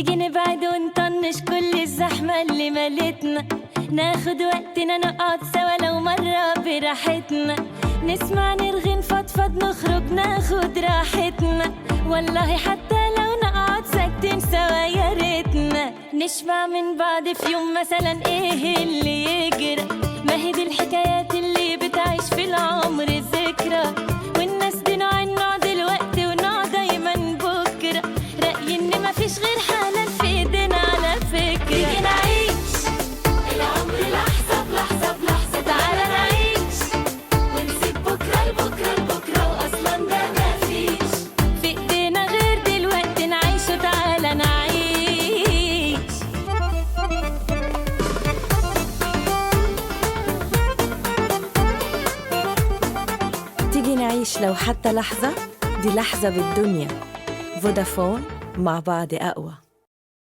تيجي نبعد ونطنش كل الزحمة اللي مالتنا، ناخد وقتنا نقعد سوا لو مرة براحتنا، نسمع نرغي نفضفض نخرج ناخد راحتنا، والله حتى لو نقعد ساكتين سوا يا ريتنا، نشبع من بعض في يوم مثلا ايه اللي يجرى، ما هي دي الحكايات اللي بتعيش في العمر ذكرى، والناس دي نوع دلوقتي ونوع دايما بكرة، رأيي ان مفيش غير حالا في ايدينا على فكرة. تيجي نعيش العمر لحظة بلحظة بلحظة، تعالى نعيش ونسيب بكرة لبكرة واصلا ده مفيش في ايدينا غير دلوقتي نعيش، وتعالى نعيش. تيجي نعيش لو حتى لحظة، دي لحظة بالدنيا. فودافون، مع بعض أقوى.